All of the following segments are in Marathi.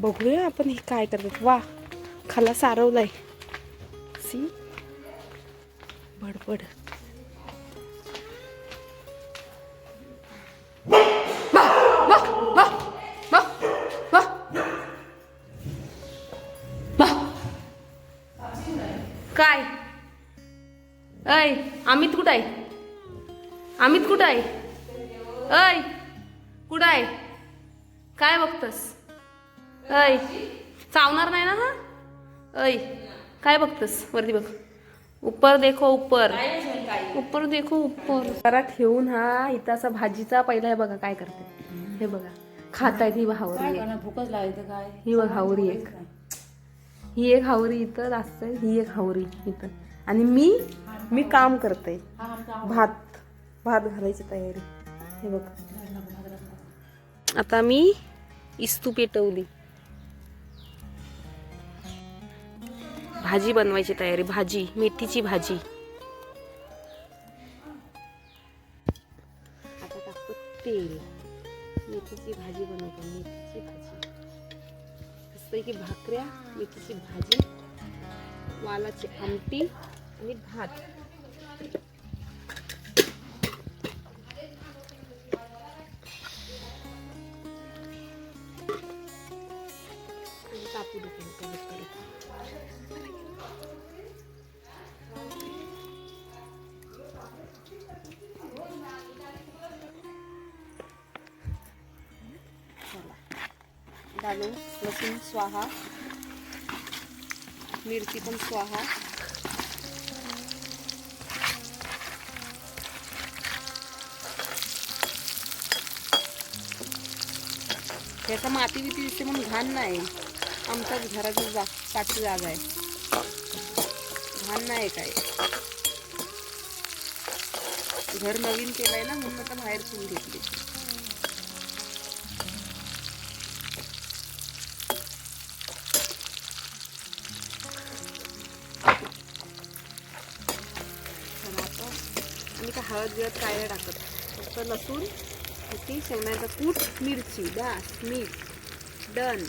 बघूया आपण हे काय करतात. वा, खाला सारवलाय. सी बडबड. काय ऐ अमित कुठं आहे? अमित कुठं आहे? ऐ कुठं आहे? काय बघतस? ऐ चावणार नाही ना हा? ऐ काय बघतस? वरती बघ. ऊपर देखो, ऊपर ऊपर देखो, ऊपर. जरा ठेवून हा इथं असा भाजीचा. पहिला हे बघा काय करते. हे बघा खातायत. ही हावरी भूकच लावायचं काय? ही बघ हावरी एक. ही एक हावरी इथं असते. ही एक हावरी इथं. आणि मी काम करते. भात घालायची तयारी. हे बघ आता मी इस्तू पेटवली. भाजी बनवायची तयारी. भाजी, मेथीची भाजी. आता टाकतो तेल. मेथीची भाजी बनवतो. मेथीची भाजी मस्तपैकी भाकऱ्या, मेथीची भाजी, वालाची आमटी आणि भात. कापू दे. डालू लसूण स्वाहा, मिरची पण स्वाहा. ह्याचा माती बिती दिसते म्हणून घाण नाही. आमच्या घराची पाठी जागा आहे. घाण नाही काय. घर नवीन केलंय ना म्हणून आता बाहेर ठेवून घेतली. आणि का हळद गिळत काय नाही टाकत. फक्त लसूण, ती शेंगदाण्याचा कूट, मिरची, बस, मीठ, डन.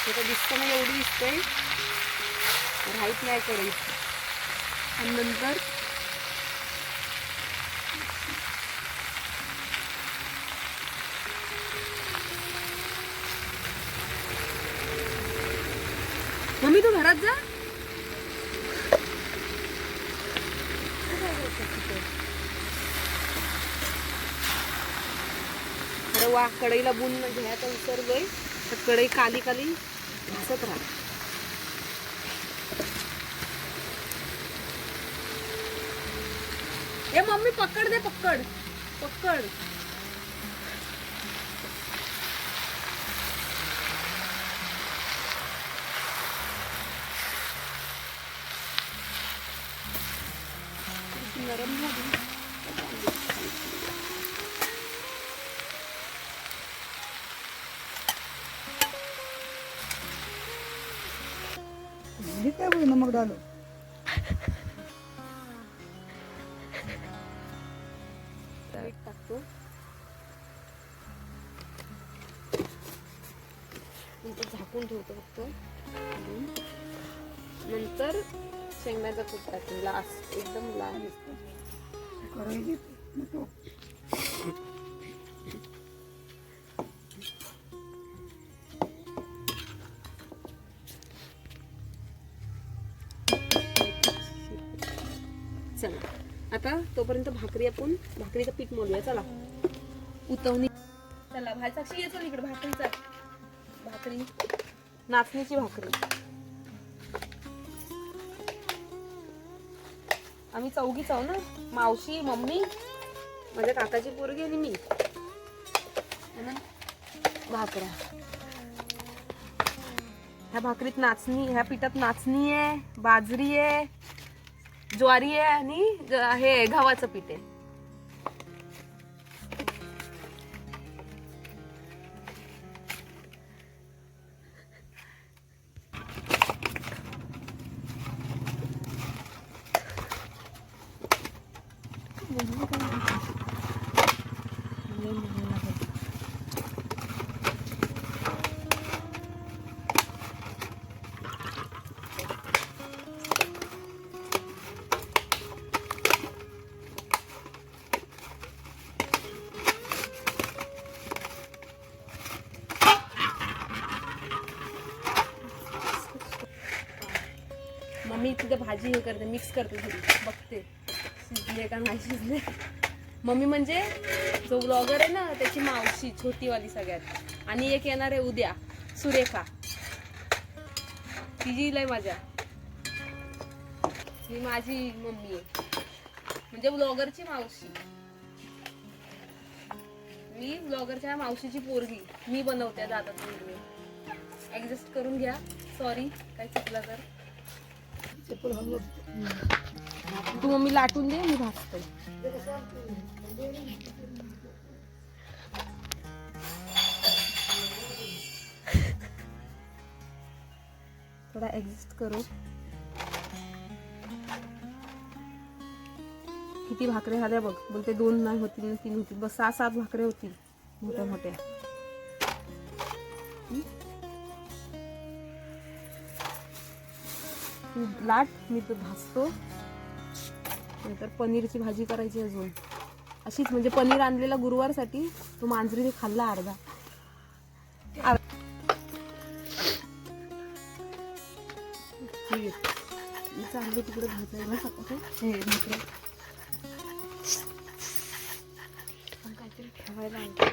आता दिसताना एवढी दिसतंय, राहत नाही करायचं. आणि नंतर मम्मी तू घरात जा. अरे वा, कढईला बुन घ्यायचा विसरलोय. तर कढई काली घासत राहा. ए मम्मी पकड दे, पकड. नरम झाली. काय बोल नमक डालो. टाकतो. नंतर झाकून ठेवतो फक्त. नंतर शेंगदाण्याचा कूट टाकतो. लास्ट एकदम लास्ट. चला आता तोपर्यंत भाकरीचं पीठ मळूया. चला उतवणी. चला भाजी साक्षी ये. चल इकडे. भाकरी नाचणीची भाकरी. आम्ही चौघीच आहो ना. मावशी, मम्मी, माझ्या काकाची पोरगी आणि मी. भाकऱ्या. ह्या भाकरीत नाचणी, ह्या पिठात नाचणी आहे, बाजरी आहे, ज्वारी आहे आणि हे गव्हाचं पीठ आहे. मम्मी तिथे भाजी हे करते, मिक्स करते थोडी, बघते शिजले का नाही शिजले. मम्मी म्हणजे जो ब्लॉगर आहे ना त्याची मावशी, छोटीवाली सगळ्यात. आणि एक येणार आहे उद्या, सुरेखा, तिची लय मजा. ही माझी मम्मी आहे, म्हणजे ब्लॉगरची मावशी. मी ब्लॉगरच्या मावशीची पोरगी, मी बनवते दातात व्हिडिओ. ऍडजस्ट करून घ्या, सॉरी काय चुकलं तर. तू मम्मी लाटून दे, मी भाजते. थोडा ऍडजस्ट करू. किती भाकऱ्या झाल्या बघ. बोलते 2 नाही होतील, 3 होतील, बस 6-7 भाकऱ्या होतील मोठ्या मोठ्या. तू लाट, मी तो भाजतो. नंतर पनीरची भाजी करायची अजून अशीच. म्हणजे पनीर आणलेला गुरुवारसाठी, तो मांजरीने खाल्ला अर्धा. चांगले तिकडे भाजायला हे भाकरी पण काहीतरी ठेवायला आणते.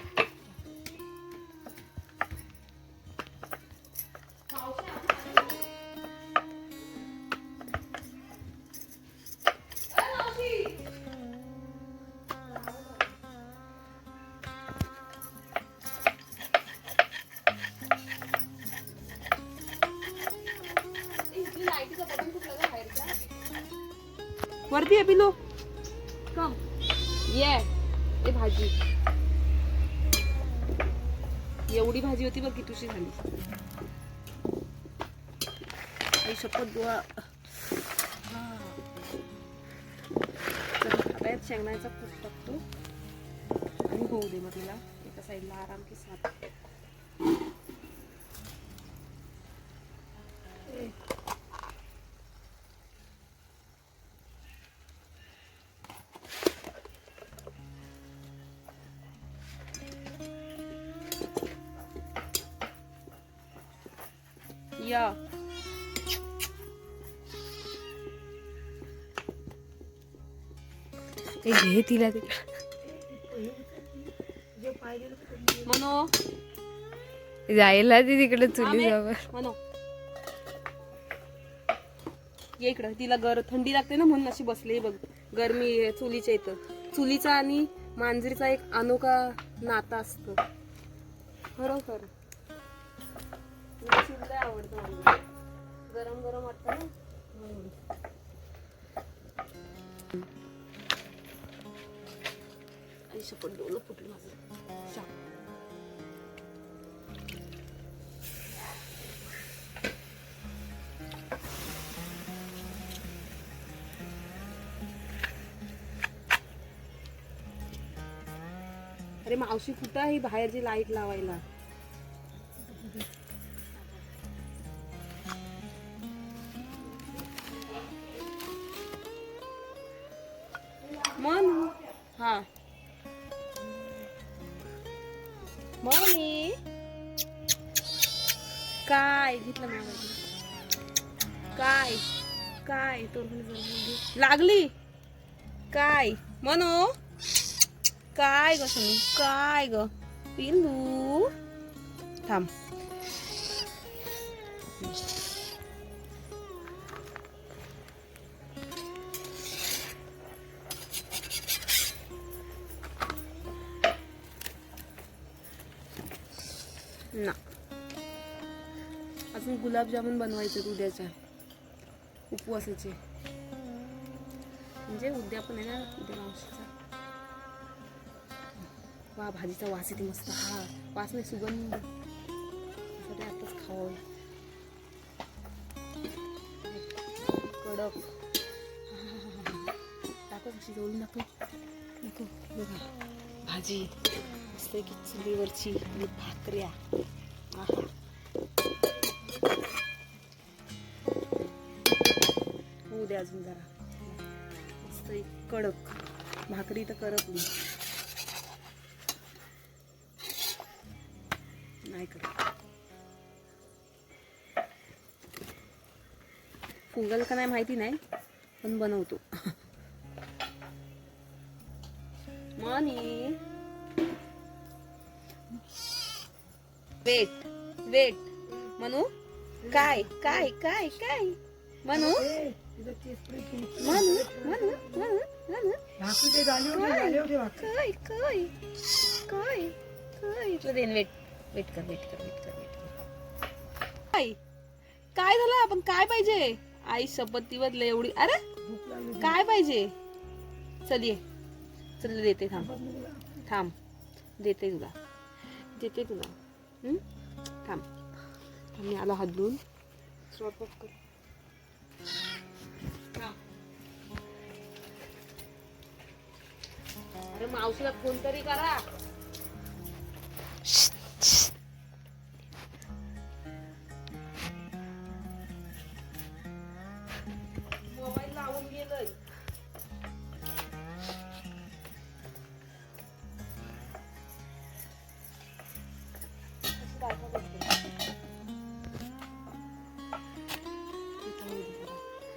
वरती आहे पिलू, कम ये भाजी. एवढी भाजी होती बघ, कितीशी झाली. आई शपथ गोवा. आता शेंगदाण्याचा कूट टाकतो आणि होऊ दे मग तिला एका साईडला आराम के साथ. या ते घे तिला मनो जायला ती तिकडे चुलीजवळ. मनो ये इकडं. तिला थंडी लागते ना म्हणून अशी बसली बघ. गरमी चुलीच्या इथं. चुलीचा आणि मांजरीचा एक अनोखा नाता असतो खरोखर. चिवडा आवडतो मला, गरम गरम वाटतं ना. आई शपथ डोलं फुटलं माझं. अरे मावशी कुठं आहे बाहेरची लाईट लावायला. मन हा मम्मी काय घेतलं काय काय तो लागली काय मनो काय ग सोनू काय ग पिल्लू थांब. ना अजून गुलाबजामुन बनवायचे उद्याच्या उपवासाचे. म्हणजे उद्यापन आहे ना उद्या मावशीचा. वा भाजीचा वास येते मस्त. हा वास नाही सुगंध. ते आताच खावं. कडक. दाखव कशी जवळून दाखव. नको बघा भाजी मस्त की चुलीवरची आणि भाकऱ्या. आहा होऊ दे अजून जरा. मस्त कडक भाकरी तर करत नाही करत. फुगल का नाही माहिती नाही पण बनवतो. मनी वेट वेट म्हणू काय काय काय काय म्हणू म्हणू म्हणू म्हणू म्हणू काय काय काय काय तुला देन. वेट वेट कर वेट कर वेट कर वेट कर. काय काय झालं. आपण काय पाहिजे. आई शपथ ती बदल एवढी. अरे काय पाहिजे. चल ये चल देते. थांब थांब देते तुला देते तुला. थांब थांब मी आला हात धुवून. स्वयंपाक कर. अरे मावशीला फोन तरी करा. मोबाईल लावून गेलंय.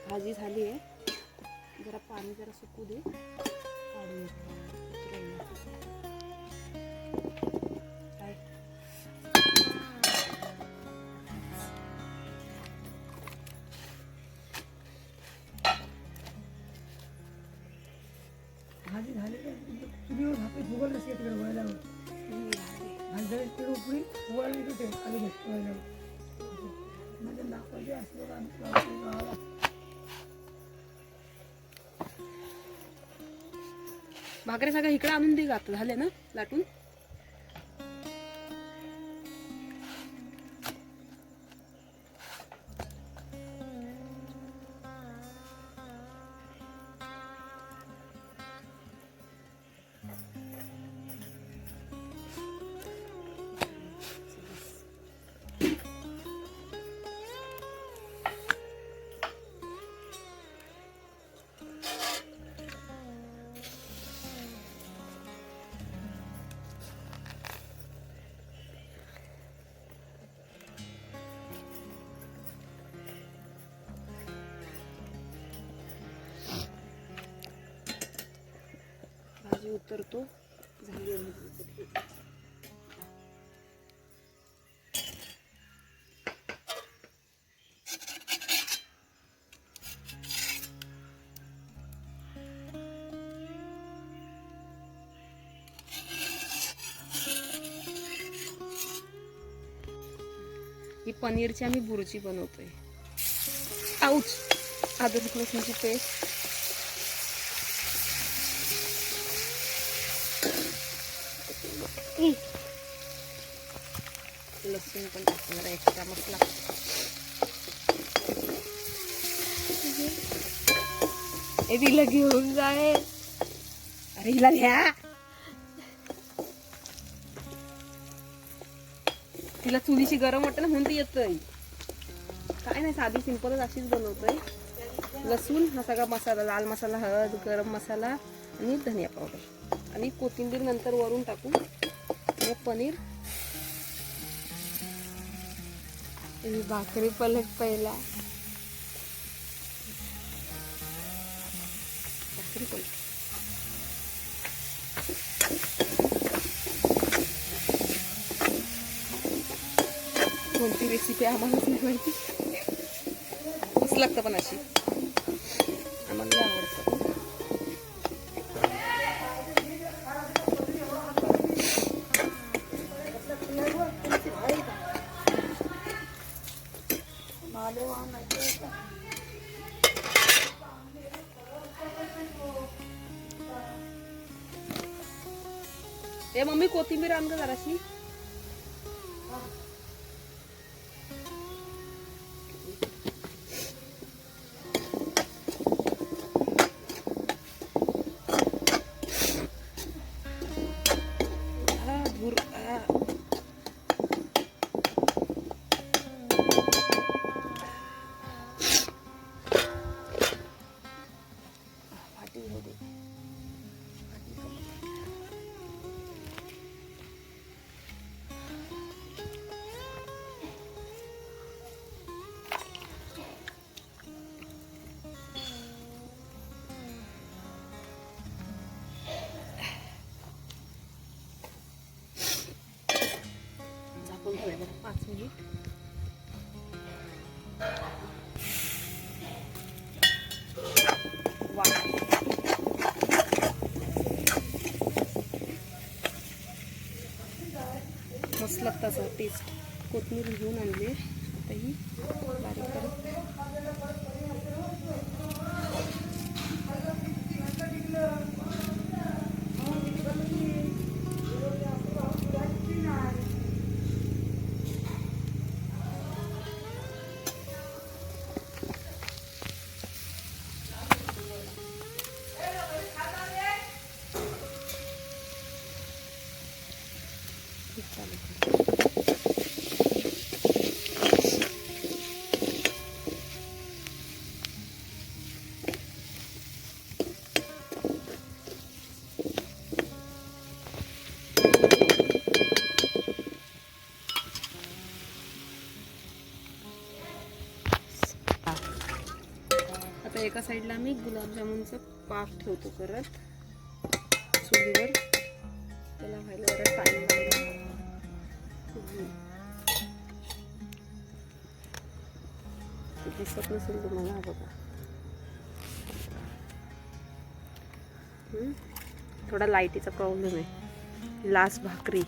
भाजी झाली आहे. जरा पाणी जरा सुकू दे. काढून काय भाजी झाली का चुलीवर भाकरी फुगल नसते तिकडे वळल्यावर. भाजी झाली तिकडे उपडी फुगायला तिथे आली वळल्यावर. म्हणजे दाखवायचे असलं का भाकरी सगळं इकडे आणून दे. आता झाले ना लाटून. भाजी उतरतो. झाली ही पनीरची आम्ही बुर्जी बनवतोय. आऊच. अद्रक लसूणची पेस्ट. लसूण पण टाकतो जरा एक्स्ट्रा मसाला. हिला घेऊन जाय. अरे हिला घ्या. तिला चुलीची गरम वाटत ना म्हणून ती येतय. काय नाही साधी सिंपलच अशीच बनवतोय. लसूण हा सगळा मसाला लाल मसाला हळद गरम मसाला आणि धनिया पावडर आणि कोथिंबीर नंतर वरून टाकू. आणि पनीर. भाकरी पलट पहिला. भाकरी पलट. कोणती रेसिपी आम्हालाच नाही माहिती. मस्त लागतं पण अशी आम्हाला आवडतं. ए मम्मी कोथिंबीर आण का जराशी. धूर झाकून ठेवायचं 5 मिनिट. वा मस्त लागतं असं टेस्ट. कोथिंबीर घेऊन आणली आता ही बारीक करत. आता एका साईडला मी गुलाबजामुनचं पाक ठेवतो करत चुलीवर. त्याला व्हायला जरा टाइम लागेल. दिसत नसेल तुम्हाला बघा. थोडा लाईटीचा प्रॉब्लेम आहे. लास्ट भाकरी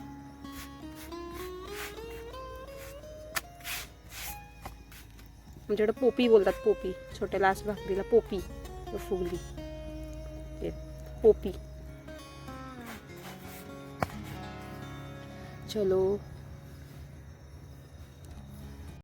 आमच्याकडे पोपी बोलतात. पोपी छोट्या लास्ट भाकरीला पोपी फुगली पोपी. चलो